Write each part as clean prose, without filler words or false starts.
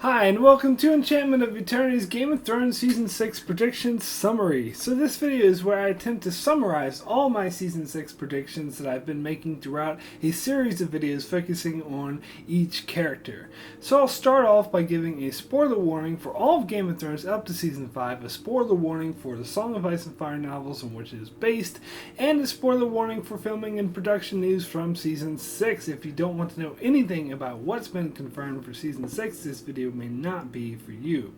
Hi, and welcome to Enchantment of Eternity's Game of Thrones Season 6 Predictions Summary. So this video is where I attempt to summarize all my Season 6 predictions that I've been making throughout a series of videos focusing on each character. So I'll start off by giving a spoiler warning for all of Game of Thrones up to Season 5, a spoiler warning for the Song of Ice and Fire novels on which it is based, and a spoiler warning for filming and production news from Season 6. If you don't want to know anything about what's been confirmed for Season 6, this video may not be for you.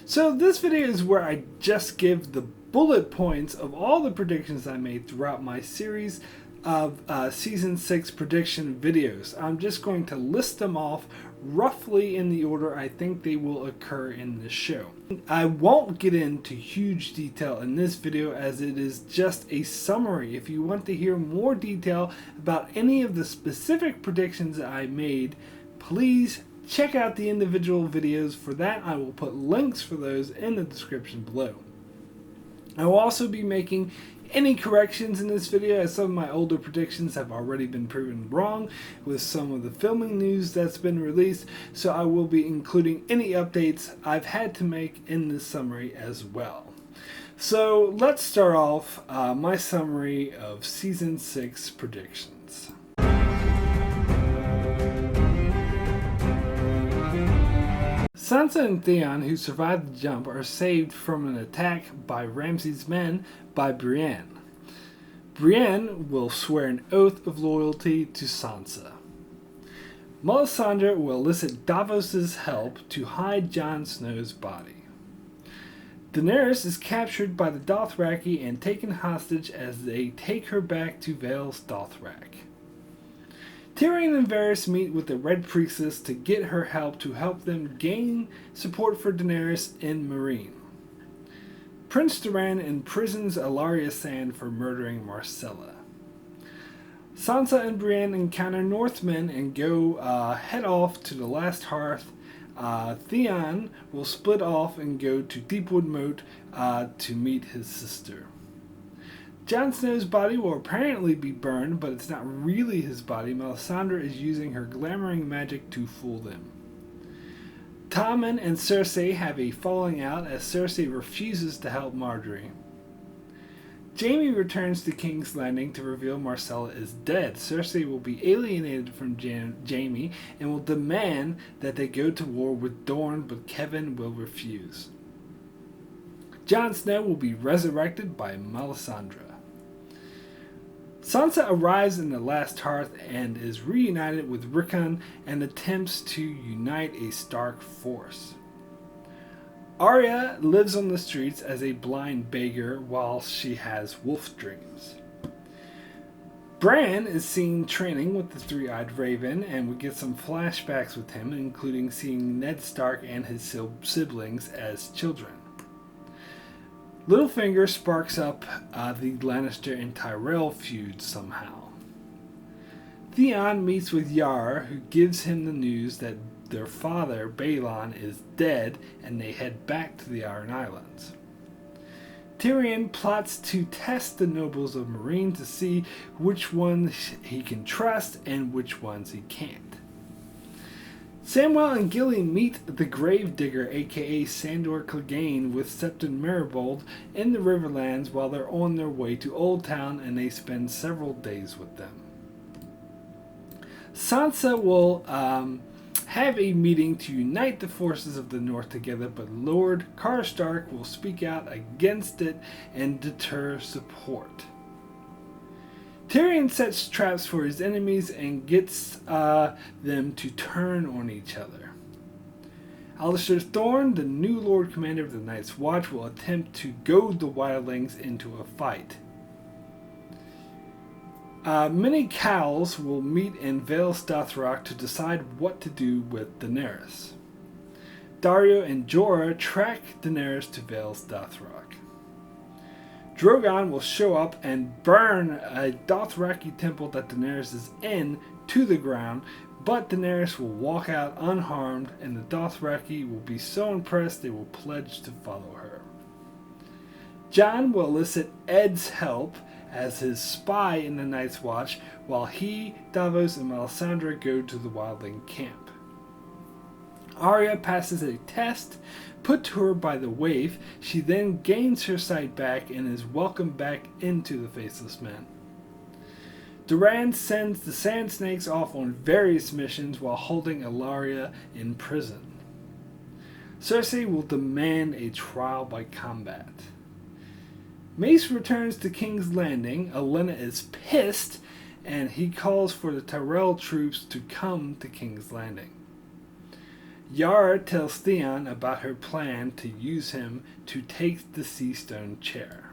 So this video is where I just give the bullet points of all the predictions I made throughout my series of Season 6 prediction videos. I'm just going to list them off roughly in the order I think they will occur in this show. I won't get into huge detail in this video as it is just a summary. If you want to hear more detail about any of the specific predictions that I made, please check out the individual videos. For that, I will put links for those in the description below. I will also be making any corrections in this video, as some of my older predictions have already been proven wrong with some of the filming news that's been released, so I will be including any updates I've had to make in this summary as well. So let's start off my summary of Season 6 predictions. Sansa and Theon, who survived the jump, are saved from an attack by Ramsay's men by Brienne. Brienne will swear an oath of loyalty to Sansa. Melisandre will elicit Davos' help to hide Jon Snow's body. Daenerys is captured by the Dothraki and taken hostage as they take her back to Vael's Dothrak. Tyrion and Varys meet with the Red Priestess to get her help them gain support for Daenerys in Meereen. Prince Doran imprisons Ellaria Sand for murdering Myrcella. Sansa and Brienne encounter Northmen and go head off to the Last Hearth. Theon will split off and go to Deepwood Moat to meet his sister. Jon Snow's body will apparently be burned, but it's not really his body. Melisandre is using her glamoring magic to fool them. Tommen and Cersei have a falling out as Cersei refuses to help Margaery. Jaime returns to King's Landing to reveal Myrcella is dead. Cersei will be alienated from Jaime and will demand that they go to war with Dorne, but Kevan will refuse. Jon Snow will be resurrected by Melisandre. Sansa arrives in the Last Hearth and is reunited with Rickon and attempts to unite a Stark force. Arya lives on the streets as a blind beggar while she has wolf dreams. Bran is seen training with the Three-Eyed Raven, and we get some flashbacks with him, including seeing Ned Stark and his siblings as children. Littlefinger sparks up the Lannister and Tyrell feud somehow. Theon meets with Yara, who gives him the news that their father, Balon, is dead, and they head back to the Iron Islands. Tyrion plots to test the nobles of Meereen to see which ones he can trust and which ones he can't. Samwell and Gilly meet the Gravedigger, aka Sandor Clegane, with Septon Merrybold in the Riverlands while they're on their way to Oldtown, and they spend several days with them. Sansa will have a meeting to unite the forces of the North together, but Lord Karstark will speak out against it and deter support. Tyrion sets traps for his enemies and gets them to turn on each other. Alliser Thorne, the new Lord Commander of the Night's Watch, will attempt to goad the wildlings into a fight. Many Cowls will meet in Vael's Dothrak to decide what to do with Daenerys. Daario and Jorah track Daenerys to Vael's Dothrak. Drogon will show up and burn a Dothraki temple that Daenerys is in to the ground, but Daenerys will walk out unharmed, and the Dothraki will be so impressed they will pledge to follow her. Jon will elicit Ed's help as his spy in the Night's Watch, while he, Davos, and Melisandre go to the wildling camp. Arya passes a test put to her by the waif. She then gains her sight back and is welcomed back into the Faceless Men. Doran sends the Sand Snakes off on various missions while holding Ellaria in prison. Cersei will demand a trial by combat. Mace returns to King's Landing. Olenna is pissed, and he calls for the Tyrell troops to come to King's Landing. Yara tells Theon about her plan to use him to take the Seastone chair.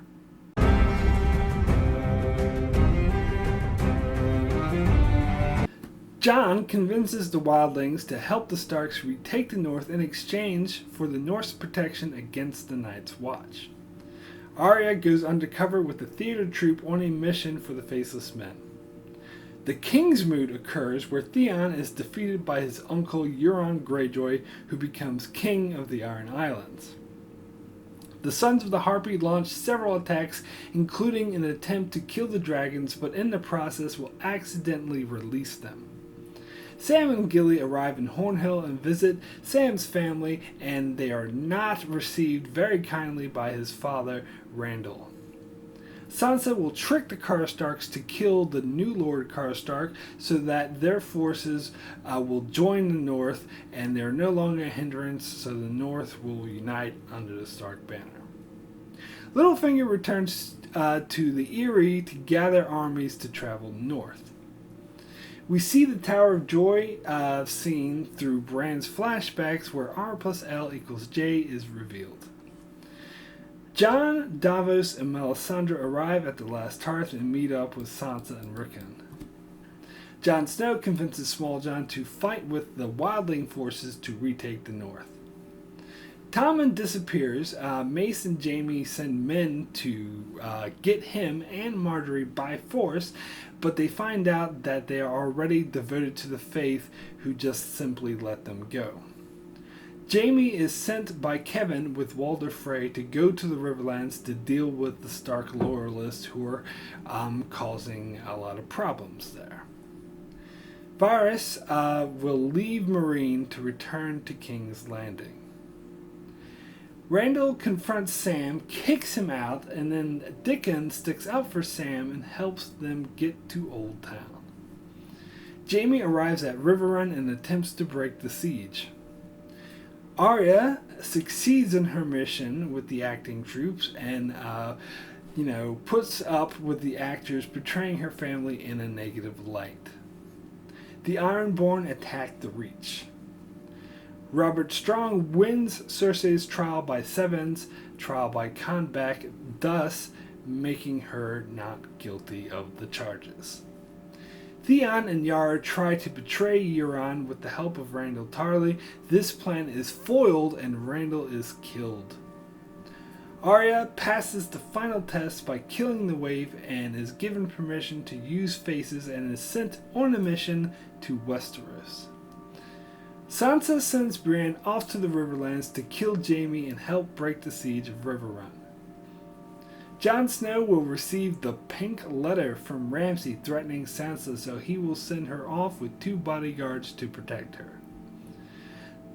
Jon convinces the Wildlings to help the Starks retake the North in exchange for the North's protection against the Night's Watch. Arya goes undercover with the theater troupe on a mission for the Faceless Men. The Kingsmoot occurs where Theon is defeated by his uncle Euron Greyjoy, who becomes king of the Iron Islands. The Sons of the Harpy launch several attacks, including an attempt to kill the dragons, but in the process will accidentally release them. Sam and Gilly arrive in Hornhill and visit Sam's family, and they are not received very kindly by his father, Randall. Sansa will trick the Karstarks to kill the new Lord Karstark so that their forces will join the North, and they're no longer a hindrance, so the North will unite under the Stark banner. Littlefinger returns to the Eyrie to gather armies to travel north. We see the Tower of Joy scene through Bran's flashbacks where R plus L equals J is revealed. Jon, Davos, and Melisandre arrive at the Last Hearth and meet up with Sansa and Rickon. Jon Snow convinces Small Jon to fight with the Wildling forces to retake the North. Tommen disappears. Mace and Jaime send men to get him and Margaery by force, but they find out that they are already devoted to the faith, who just simply let them go. Jaime is sent by Kevan with Walder Frey to go to the Riverlands to deal with the Stark loyalists who are causing a lot of problems there. Varys will leave Meereen to return to King's Landing. Randall confronts Sam, kicks him out, and then Dickon sticks up for Sam and helps them get to Old Town. Jaime arrives at Riverrun and attempts to break the siege. Arya succeeds in her mission with the acting troops and, puts up with the actors portraying her family in a negative light. The Ironborn attack the Reach. Robert Strong wins Cersei's trial by sevens, trial by combat, thus making her not guilty of the charges. Theon and Yara try to betray Euron with the help of Randyll Tarly. This plan is foiled and Randyll is killed. Arya passes the final test by killing the Waif and is given permission to use faces and is sent on a mission to Westeros. Sansa sends Brienne off to the Riverlands to kill Jaime and help break the siege of Riverrun. Jon Snow will receive the pink letter from Ramsay threatening Sansa, so he will send her off with 2 bodyguards to protect her.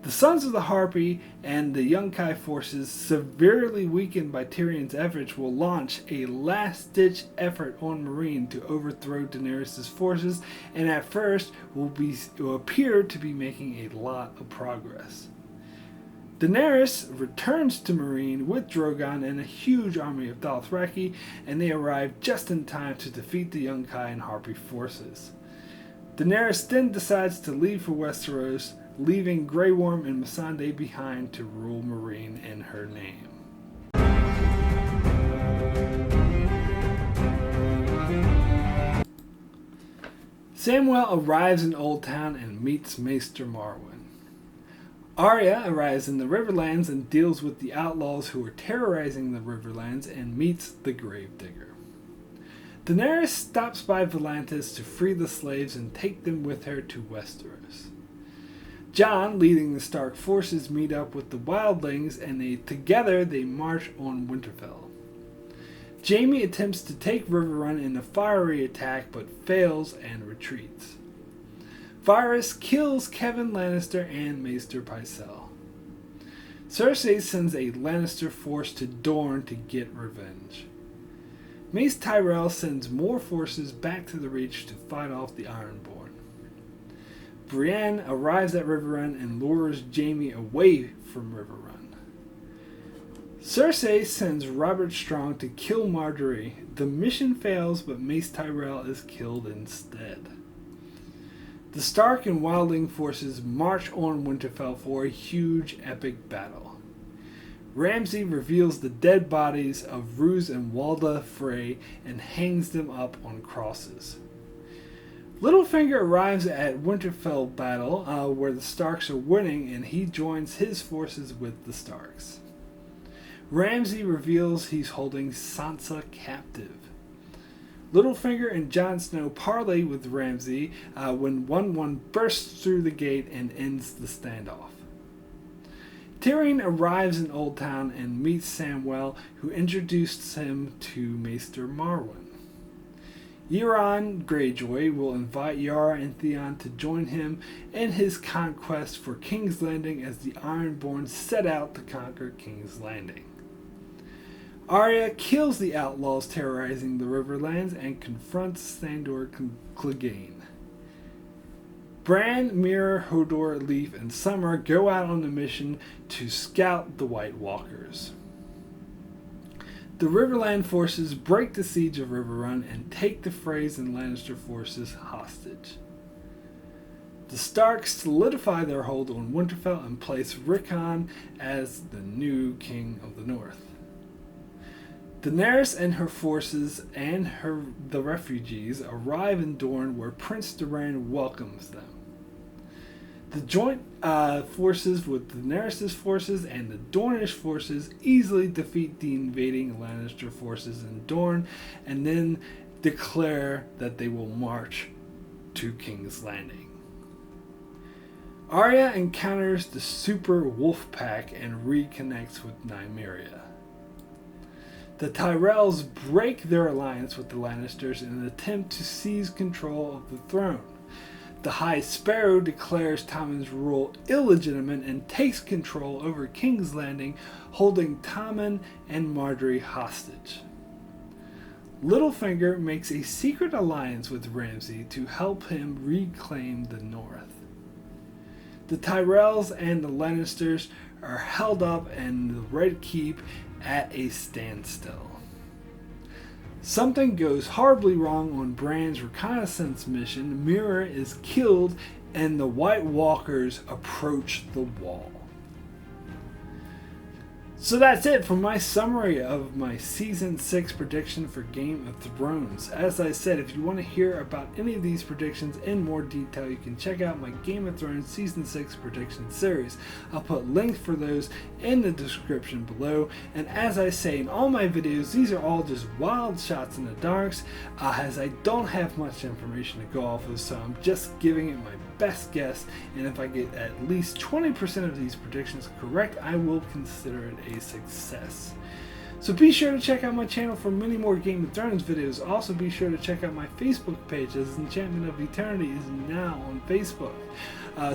The Sons of the Harpy and the Yunkai forces, severely weakened by Tyrion's efforts, will launch a last-ditch effort on Meereen to overthrow Daenerys' forces, and at first will appear to be making a lot of progress. Daenerys returns to Meereen with Drogon and a huge army of Dothraki, and they arrive just in time to defeat the Yunkai and Harpy forces. Daenerys then decides to leave for Westeros, leaving Grey Worm and Missandei behind to rule Meereen in her name. Samwell arrives in Old Town and meets Maester Marwyn. Arya arrives in the Riverlands and deals with the outlaws who are terrorizing the Riverlands and meets the Gravedigger. Daenerys stops by Volantis to free the slaves and take them with her to Westeros. Jon, leading the Stark forces, meet up with the Wildlings and together they march on Winterfell. Jaime attempts to take Riverrun in a fiery attack but fails and retreats. Varys kills Kevin Lannister and Maester Pycelle. Cersei sends a Lannister force to Dorne to get revenge. Mace Tyrell sends more forces back to the Reach to fight off the Ironborn. Brienne arrives at Riverrun and lures Jaime away from Riverrun. Cersei sends Robert Strong to kill Margaery. The mission fails, but Mace Tyrell is killed instead. The Stark and Wildling forces march on Winterfell for a huge epic battle. Ramsay reveals the dead bodies of Roose and Walda Frey and hangs them up on crosses. Littlefinger arrives at Winterfell battle where the Starks are winning, and he joins his forces with the Starks. Ramsay reveals he's holding Sansa captive. Littlefinger and Jon Snow parley with Ramsay when 1-1 bursts through the gate and ends the standoff. Tyrion arrives in Old Town and meets Samwell, who introduces him to Maester Marwyn. Euron Greyjoy will invite Yara and Theon to join him in his conquest for King's Landing as the Ironborn set out to conquer King's Landing. Arya kills the outlaws terrorizing the Riverlands and confronts Sandor Clegane. Bran, Meera, Hodor, Leaf, and Summer go out on a mission to scout the White Walkers. The Riverland forces break the siege of Riverrun and take the Freys and Lannister forces hostage. The Starks solidify their hold on Winterfell and place Rickon as the new king of the North. Daenerys and her forces and the refugees arrive in Dorne where Prince Doran welcomes them. The joint forces with Daenerys' forces and the Dornish forces easily defeat the invading Lannister forces in Dorne and then declare that they will march to King's Landing. Arya encounters the Super Wolf Pack and reconnects with Nymeria. The Tyrells break their alliance with the Lannisters in an attempt to seize control of the throne. The High Sparrow declares Tommen's rule illegitimate and takes control over King's Landing, holding Tommen and Margaery hostage. Littlefinger makes a secret alliance with Ramsay to help him reclaim the North. The Tyrells and the Lannisters are held up in the Red Keep at a standstill. Something goes horribly wrong on Bran's reconnaissance mission. Meera is killed and the White Walkers approach the wall. So that's it for my summary of my Season 6 prediction for Game of Thrones. As I said, if you want to hear about any of these predictions in more detail, you can check out my Game of Thrones Season 6 prediction series. I'll put links for those in the description below. And as I say in all my videos, these are all just wild shots in the darks, as I don't have much information to go off of, so I'm just giving it my best guess. And if I get at least 20% of these predictions correct, I will consider it a success. So be sure to check out my channel for many more Game of Thrones videos. Also be sure to check out my Facebook page, as Enchantment of Eternity is now on Facebook.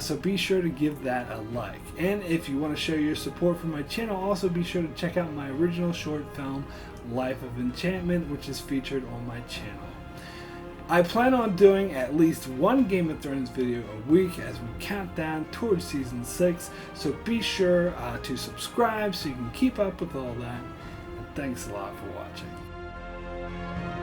So be sure to give that a like. And if you want to show your support for my channel, also be sure to check out my original short film, Life of Enchantment, which is featured on my channel. I plan on doing at least one Game of Thrones video a week as we count down towards Season 6, so be sure to subscribe so you can keep up with all that. And thanks a lot for watching.